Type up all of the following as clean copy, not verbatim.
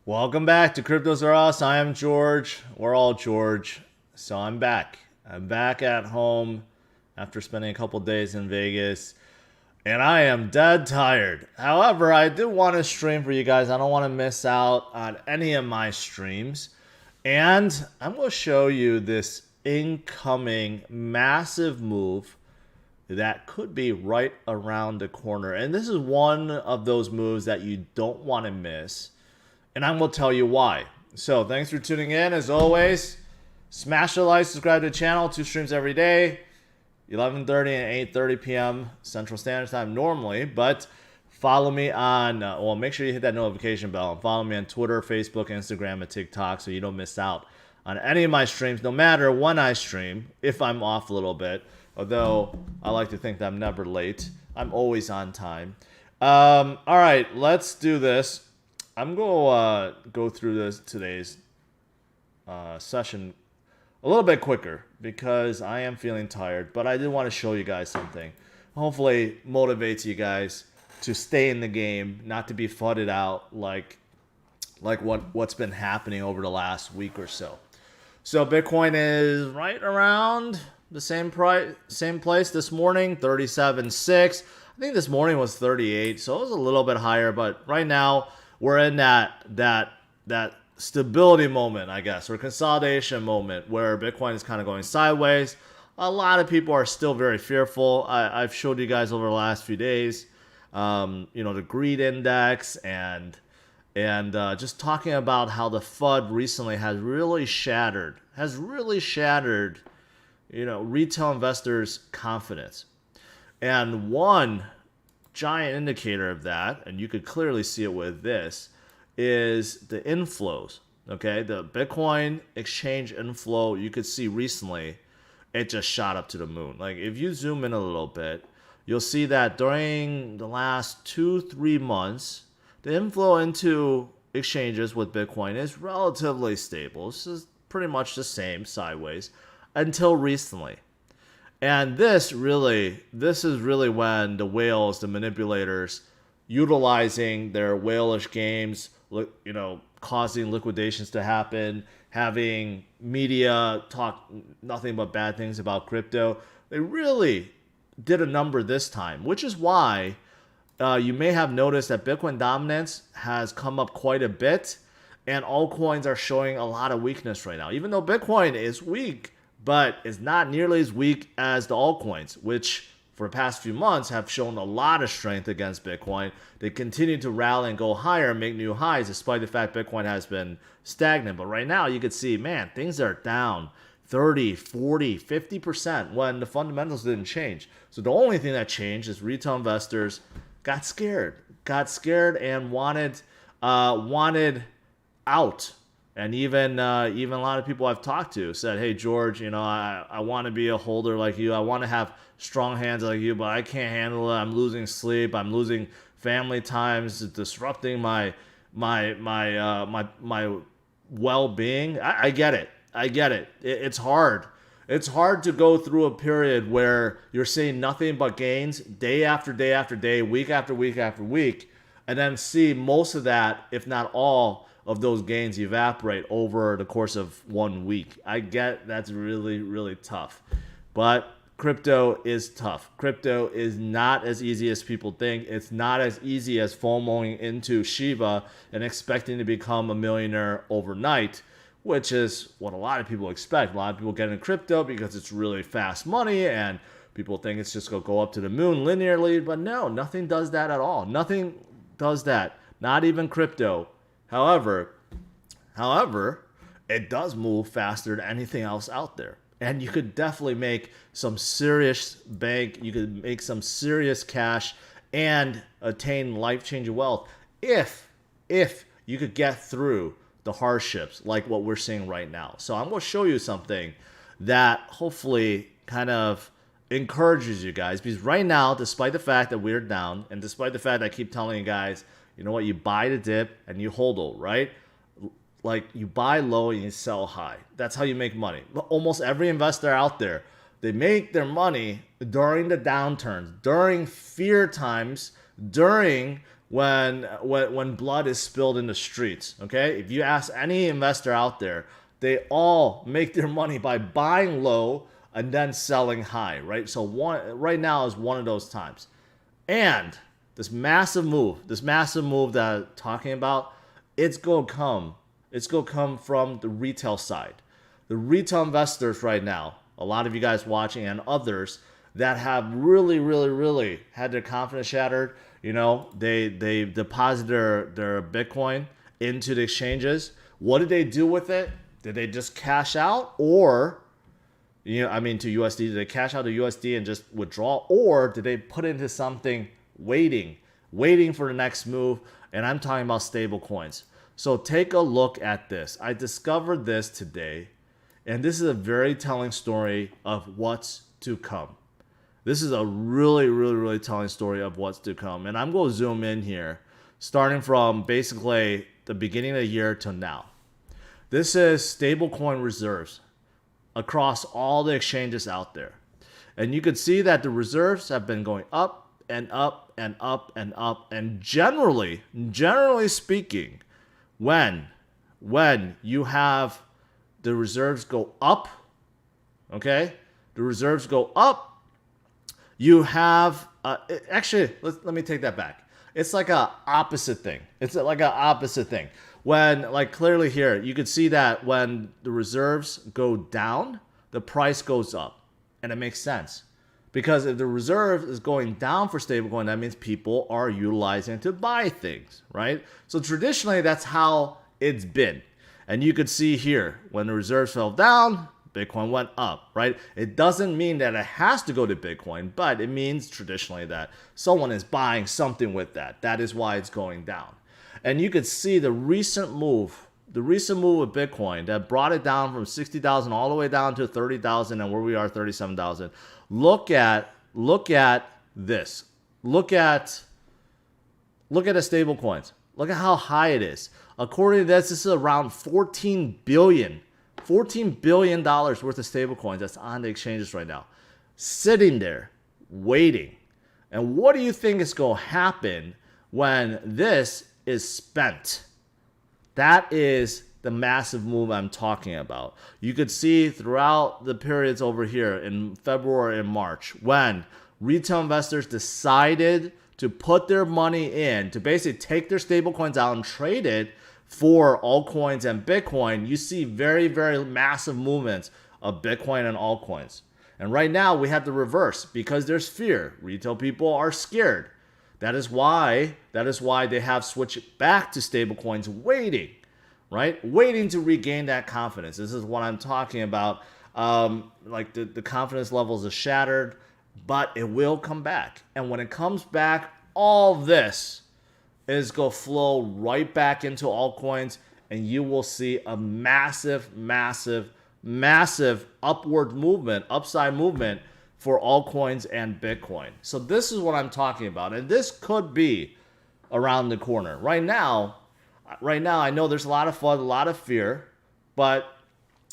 Welcome back to CryptosRUs. I am George. We're all George. So I'm back. I'm back at home after spending a couple days in Vegas. And I am dead tired. However, I do want to stream for you guys. I don't want to miss out on any of my streams. And I'm going to show you this incoming massive move that could be right around the corner. And this is one of those moves that you don't want to miss. And I'm going to tell you why. So thanks for tuning in. As always, smash the like, subscribe to the channel. 2 streams every day, 11:30 and 8:30 p.m. Central Standard Time normally. But follow me on, make sure you hit that notification bell. And follow me on Twitter, Facebook, Instagram, and TikTok so you don't miss out on any of my streams, no matter when I stream, if I'm off a little bit. Although I like to think that I'm never late. I'm always on time. All right, let's do this. I'm going to go through today's session a little bit quicker because I am feeling tired, but I did want to show you guys something. Hopefully motivates you guys to stay in the game, not to be fudded out like what's been happening over the last week or so. So Bitcoin is right around the same place this morning, 37.6. I think this morning was 38, so it was a little bit higher, but right now we're in that stability moment, I guess, or consolidation moment where Bitcoin is kind of going sideways. A lot of people are still very fearful. I've showed you guys over the last few days, the greed index and just talking about how the FUD recently has really shattered, retail investors' confidence. And one giant indicator of that, and you could clearly see it with this, is the inflows. Okay, the Bitcoin exchange inflow, you could see recently, it just shot up to the moon. Like if you zoom in a little bit, you'll see that during the last 2-3 months, the inflow into exchanges with Bitcoin is relatively stable. This is pretty much the same sideways until recently. And this is really when the whales, the manipulators, utilizing their whalish games, causing liquidations to happen, having media talk nothing but bad things about crypto. They really did a number this time, which is why you may have noticed that Bitcoin dominance has come up quite a bit, and altcoins are showing a lot of weakness right now. Even though Bitcoin is weak, but it's not nearly as weak as the altcoins, which for the past few months have shown a lot of strength against Bitcoin. They continue to rally and go higher and make new highs despite the fact Bitcoin has been stagnant. But right now you can see, man, things are down 30, 40, 50% when the fundamentals didn't change. So the only thing that changed is retail investors got scared and wanted out. And even a lot of people I've talked to said, hey, George, I want to be a holder like you. I want to have strong hands like you, but I can't handle it. I'm losing sleep. I'm losing family times. It's disrupting my well-being. I get it. It's hard. It's hard to go through a period where you're seeing nothing but gains day after day after day, week after week after week, and then see most of that, if not all, of those gains evaporate over the course of 1 week. I get that's really, really tough. But crypto is tough. Crypto is not as easy as people think. It's not as easy as FOMOing into Shiba and expecting to become a millionaire overnight, which is what a lot of people expect. A lot of people get into crypto because it's really fast money and people think it's just going to go up to the moon linearly. But no, nothing does that at all. Nothing does that. Not even crypto. However, it does move faster than anything else out there. And you could definitely make some serious bank, you could make some serious cash and attain life-changing wealth if you could get through the hardships like what we're seeing right now. So I'm going to show you something that hopefully kind of encourages you guys, because right now, despite the fact that we're down and despite the fact that I keep telling you guys, you know what, you buy the dip and you hold, right? Like you buy low and you sell high. That's how you make money. But almost every investor out there, they make their money during the downturns, during fear times during when blood is spilled in the streets. Okay, if you ask any investor out there, they all make their money by buying low and then selling high, right? So right now is one of those times. And this massive move that I'm talking about, it's gonna come from the retail side. The retail investors right now, a lot of you guys watching and others that have really had their confidence shattered. You know, they deposit their Bitcoin into the exchanges. What did they do with it? Did they just cash out, or to USD? Did they cash out to USD and just withdraw, or did they put into something waiting for the next move? And I'm talking about stable coins. So take a look at this. I discovered this today, and this is a very telling story of what's to come. This is a really telling story of what's to come. And I'm going to zoom in here, starting from basically the beginning of the year to now. This is Stablecoin Reserves across all the exchanges out there. And you can see that the reserves have been going up and up and up and up. And generally speaking, when you have the reserves go up, okay, the reserves go up, you have, let me take that back. It's like a opposite thing. When, like clearly here, you can see that when the reserves go down, the price goes up. And it makes sense. Because if the reserve is going down for stablecoin, that means people are utilizing it to buy things, right? So traditionally, that's how it's been. And you could see here, when the reserves fell down, Bitcoin went up, right? It doesn't mean that it has to go to Bitcoin, but it means traditionally that someone is buying something with that. That is why it's going down. And you could see the recent move with Bitcoin that brought it down from 60,000 all the way down to 30,000, and where we are, 37,000. Look at this. Look at the stable coins. Look at how high it is. According to this is around $14 billion worth of stable coins that's on the exchanges right now, sitting there waiting. And what do you think is going to happen when this is spent? That is the massive move I'm talking about. You could see throughout the periods over here in February and March, when retail investors decided to put their money in to basically take their stable coins out and trade it for altcoins and Bitcoin, you see very massive movements of Bitcoin and altcoins. And right now we have the reverse because there's fear. Retail people are scared. That is why they have switched back to stablecoins, waiting, right? Waiting to regain that confidence. This is what I'm talking about. Like the confidence levels are shattered, but it will come back. And when it comes back, all this is going to flow right back into altcoins, and you will see a massive upward movement, upside movement for altcoins and Bitcoin. So this is what I'm talking about, and this could be around the corner. Right now, I know there's a lot of FUD, a lot of fear, but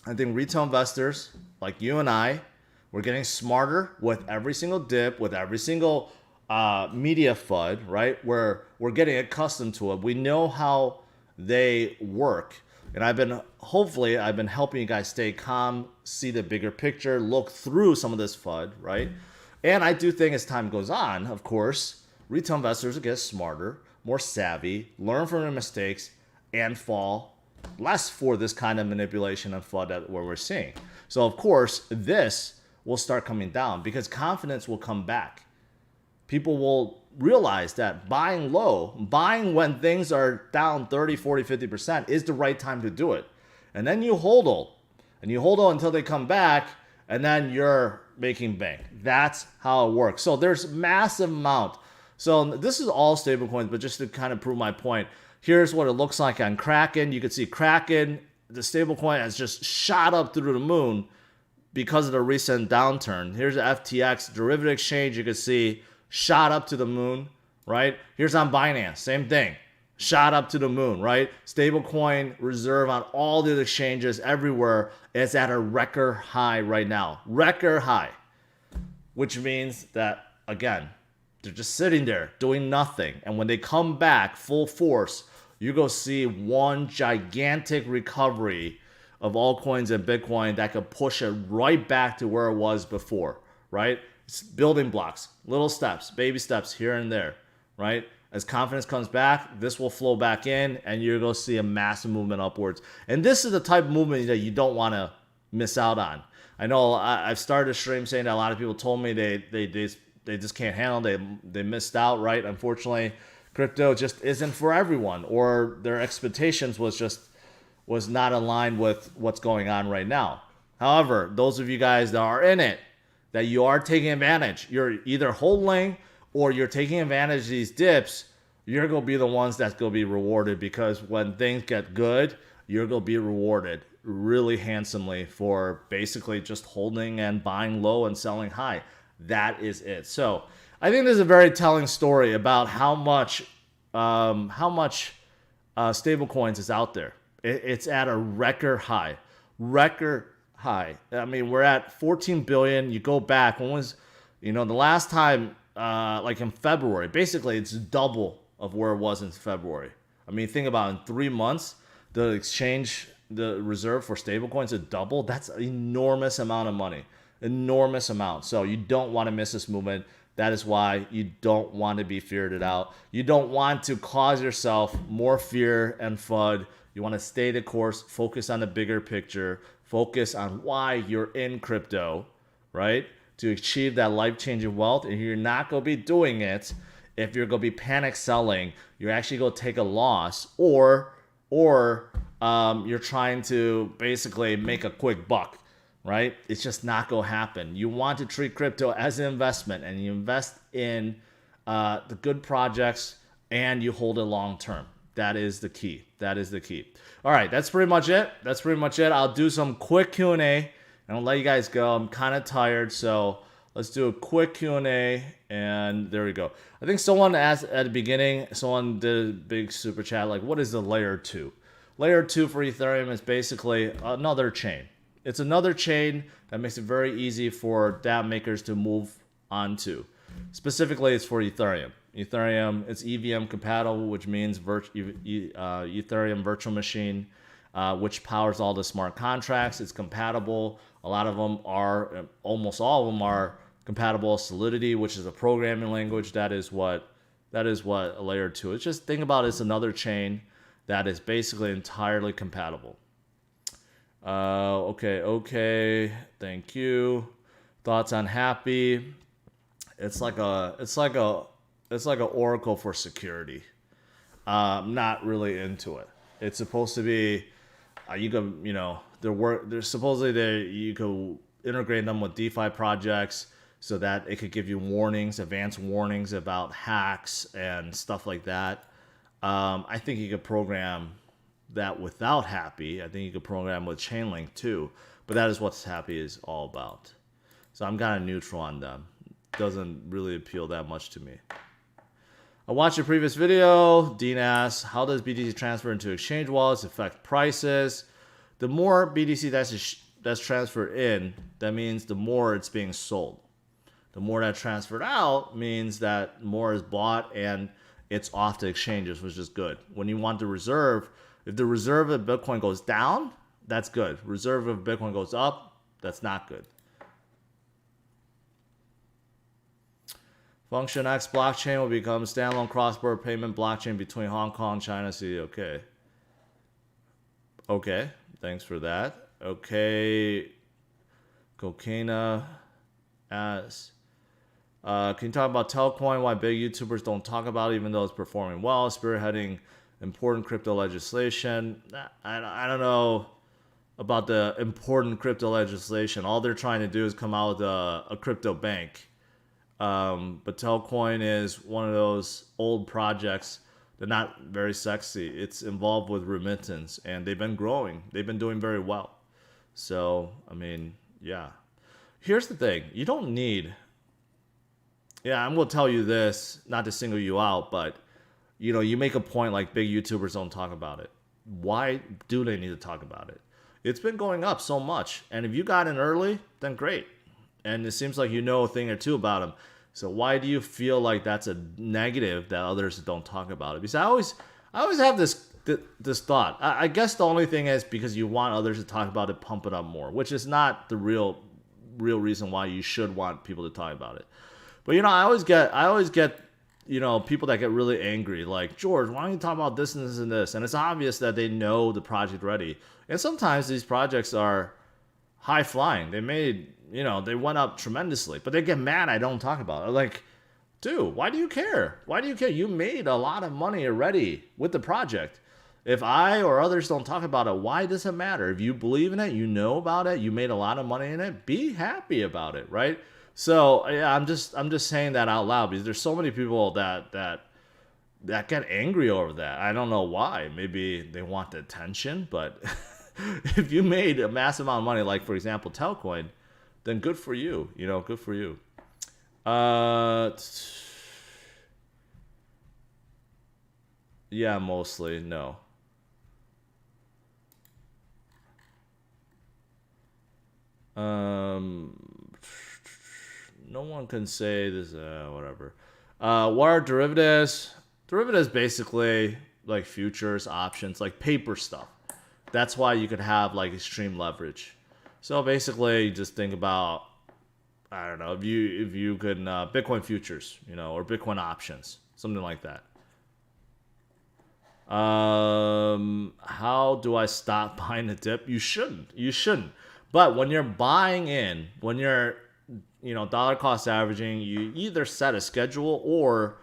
I think retail investors like you and I, we're getting smarter with every single dip, with every single media FUD, right? We're getting accustomed to it. We know how they work. And I've been helping you guys stay calm, see the bigger picture, look through some of this FUD, right? And I do think as time goes on, of course, retail investors will get smarter, more savvy, learn from their mistakes, and fall less for this kind of manipulation and FUD that we're seeing. So of course, this will start coming down because confidence will come back. People will realize that buying low, buying when things are down 30, 40, 50% is the right time to do it. And then you hold on. And you hold on until they come back, and then you're making bank. That's how it works. So there's massive amount. So this is all stablecoins, but just to kind of prove my point, here's what it looks like on Kraken. You can see Kraken, the stablecoin has just shot up through the moon because of the recent downturn. Here's the FTX derivative exchange. You can see shot up to the moon, right? Here's on Binance, same thing. Shot up to the moon, right? Stablecoin reserve on all the exchanges everywhere is at a record high right now. Record high. Which means that, again, They're just sitting there doing nothing. And when they come back full force, you go see one gigantic recovery of altcoins and Bitcoin that could push it right back to where it was before, right? It's building blocks, little steps, baby steps here and there, right? As confidence comes back, this will flow back in and you're going to see a massive movement upwards. And this is the type of movement that you don't want to miss out on. I know I've started a stream saying that a lot of people told me they just can't handle it. They missed out, right? Unfortunately, crypto just isn't for everyone, or their expectations was not aligned with what's going on right now. However, those of you guys that are in it, that you are taking advantage, you're either holding or you're taking advantage of these dips, you're going to be the ones that's going to be rewarded, because when things get good, you're going to be rewarded really handsomely for basically just holding and buying low and selling high. That is it. So I think this is a very telling story about how much stablecoins is out there. It's at a record high. I mean, we're at 14 billion. You go back, when was, the last time, like in February, basically it's double of where it was in February. I mean, think about it, in 3 months, the reserve for stablecoins is double. That's an enormous amount of money. Enormous amount. So you don't want to miss this movement. That is why you don't want to be feared out. You don't want to cause yourself more fear and FUD. You want to stay the course, focus on the bigger picture, focus on why you're in crypto, right? To achieve that life-changing wealth. And you're not going to be doing it if you're going to be panic selling. You're actually going to take a loss, or you're trying to basically make a quick buck, right? It's just not going to happen. You want to treat crypto as an investment, and you invest in the good projects, and you hold it long term. That is the key. That is the key. All right, that's pretty much it. I'll do some quick Q&A, and I'll let you guys go. I'm kind of tired, so let's do a quick Q&A, and there we go. I think someone asked at the beginning, someone did a big super chat, like, what is the layer 2? Layer 2 for Ethereum is basically another chain. It's another chain that makes it very easy for dApp makers to move onto. Specifically, it's for Ethereum. Ethereum, it's EVM compatible, which means Ethereum virtual machine, which powers all the smart contracts. It's compatible. A lot of them are, almost all of them are compatible. Solidity, which is a programming language, that is what a layer 2 is. Just think about it as another chain that is basically entirely compatible. Okay. Thank you. Thoughts on Happy? It's like a oracle for security. Not really into it. It's supposed to be, you could integrate them with DeFi projects so that it could give you warnings, advanced warnings about hacks and stuff like that. I think you could program that without Happy. I think you could program with Chainlink too, but that is what Happy is all about. So I'm kind of neutral on them. Doesn't really appeal that much to me. I watched your previous video. Dean asks, how does BTC transfer into exchange wallets affect prices? The more BTC that's transferred in, that means the more it's being sold. The more that transferred out means that more is bought and it's off the exchanges, which is good. When you want the reserve, if the reserve of Bitcoin goes down, that's good. Reserve of Bitcoin goes up, that's not good. Function X blockchain will become standalone cross-border payment blockchain between Hong Kong, China, City. Okay, thanks for that. Okay, Cocaina asks, can you talk about Telcoin, why big YouTubers don't talk about it even though it's performing well, spearheading important crypto legislation? I don't know about the important crypto legislation. All they're trying to do is come out with a crypto bank. But Telcoin is one of those old projects. They're not very sexy. It's involved with remittance, and they've been growing. They've been doing very well. So, I mean, yeah. Here's the thing. You don't need... Yeah, I'm going to tell you this, not to single you out, but, you make a point like big YouTubers don't talk about it. Why do they need to talk about it? It's been going up so much, and if you got in early, then great. And it seems like you know a thing or two about them. So why do you feel like that's a negative that others don't talk about it? Because I always have this thought. I guess the only thing is because you want others to talk about it, pump it up more, which is not the real reason why you should want people to talk about it. But I always get people that get really angry, like, George, why don't you talk about this and this and this? And it's obvious that they know the project already. And sometimes these projects are high flying. They made, they went up tremendously, but they get mad I don't talk about it. Like, dude, why do you care? Why do you care? You made a lot of money already with the project. If I or others don't talk about it, why does it matter? If you believe in it, you know about it, you made a lot of money in it, be happy about it, right? So yeah, I'm just saying that out loud because there's so many people that get angry over that. I don't know why. Maybe they want the attention, but if you made a massive amount of money, like for example Telcoin, then good for you. Good for you. Yeah, mostly no. No one can say this. Whatever. What are derivatives? Derivatives basically like futures, options, like paper stuff. That's why you could have like extreme leverage. So basically, just think about, I don't know, if you could Bitcoin futures, or Bitcoin options, something like that. How do I stop buying the dip? You shouldn't. But when you're buying in, when you're dollar cost averaging, you either set a schedule or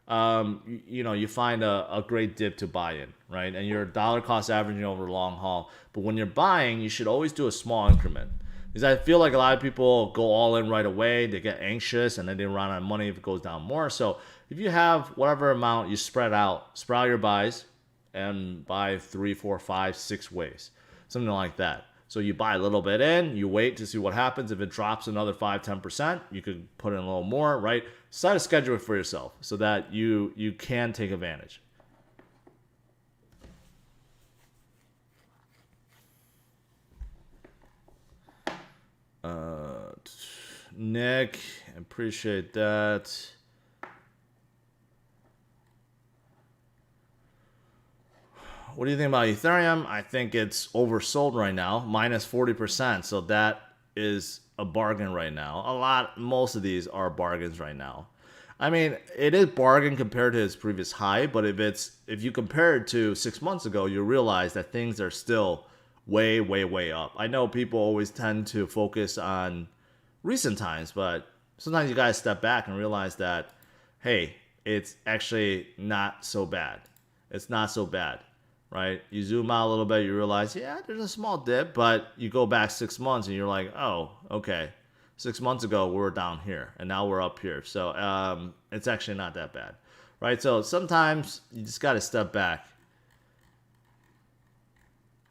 you find a great dip to buy in, right? And you're dollar cost averaging over the long haul. But when you're buying, you should always do a small increment. Because I feel like a lot of people go all in right away, they get anxious, and then they run out of money if it goes down more. So if you have whatever amount, you spread out your buys and buy 3, 4, 5, 6 ways, something like that. So you buy a little bit in, you wait to see what happens. If it drops another 5, 10%, you could put in a little more, right? Set a schedule for yourself so that you can take advantage. Nick, appreciate that. What do you think about Ethereum? I think it's oversold right now, minus 40%. So that is a bargain right now. Most of these are bargains right now. I mean, it is bargain compared to its previous high, but if you compare it to 6 months ago, you realize that things are still way, way, way up. I know people always tend to focus on recent times, but sometimes you guys step back and realize that, hey, it's actually not so bad. It's not so bad. Right? You zoom out a little bit, you realize, yeah, there's a small dip, but you go back 6 months and you're like, oh, okay. 6 months ago, we were down here, and now we're up here. So it's actually not that bad, right? So sometimes you just got to step back.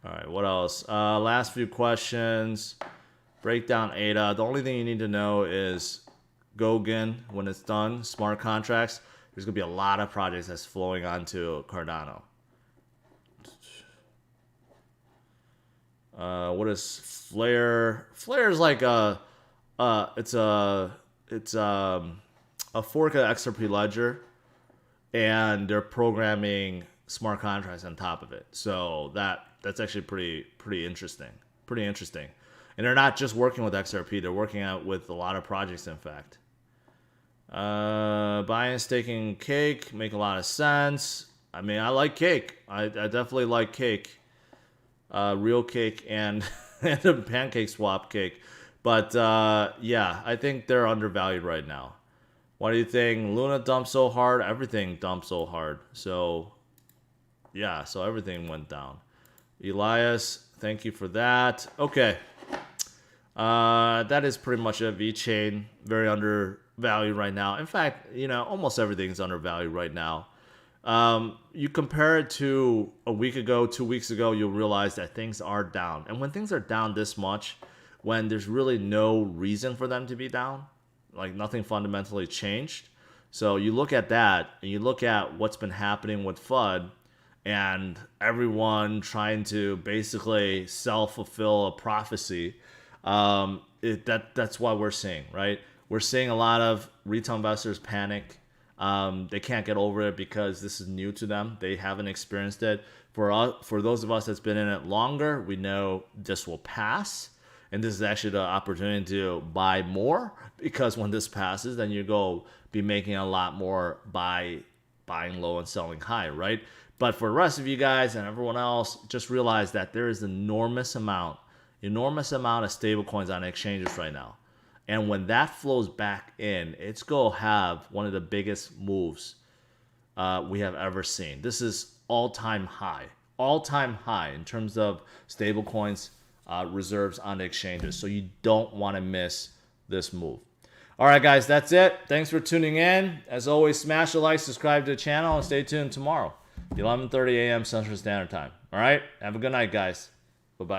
All right, what else? Last few questions. Breakdown ADA. The only thing you need to know is Goguen, when it's done, smart contracts. There's going to be a lot of projects that's flowing onto Cardano. What is Flare? Flare is like it's a fork of XRP Ledger, and they're programming smart contracts on top of it. So that's actually pretty interesting. Pretty interesting. And they're not just working with XRP; they're working out with a lot of projects. In fact, buying and staking Cake make a lot of sense. I mean, I like Cake. I definitely like Cake. Real Cake and a pancake swap Cake. But yeah, I think they're undervalued right now. Why do you think Luna dumped so hard? Everything dumped so hard. So yeah, so everything went down. Elias, thank you for that. Okay. That is pretty much it. VeChain, very undervalued right now. In fact, almost everything's undervalued right now. You compare it to a week ago, 2 weeks ago, you'll realize that things are down. And when things are down this much, when there's really no reason for them to be down, like nothing fundamentally changed. So you look at that and you look at what's been happening with FUD and everyone trying to basically self-fulfill a prophecy. That's what we're seeing, right? We're seeing a lot of retail investors panic. They can't get over it because this is new to them. They haven't experienced it. For those of us that's been in it longer, we know this will pass. And this is actually the opportunity to buy more, because when this passes, then you go be making a lot more buying low and selling high, right? But for the rest of you guys and everyone else, just realize that there is enormous amount of stablecoins on exchanges right now. And when that flows back in, it's going to have one of the biggest moves we have ever seen. This is all-time high in terms of stablecoins reserves on the exchanges. So you don't want to miss this move. All right, guys, that's it. Thanks for tuning in. As always, smash a like, subscribe to the channel, and stay tuned tomorrow, 11:30 a.m. Central Standard Time. All right, have a good night, guys.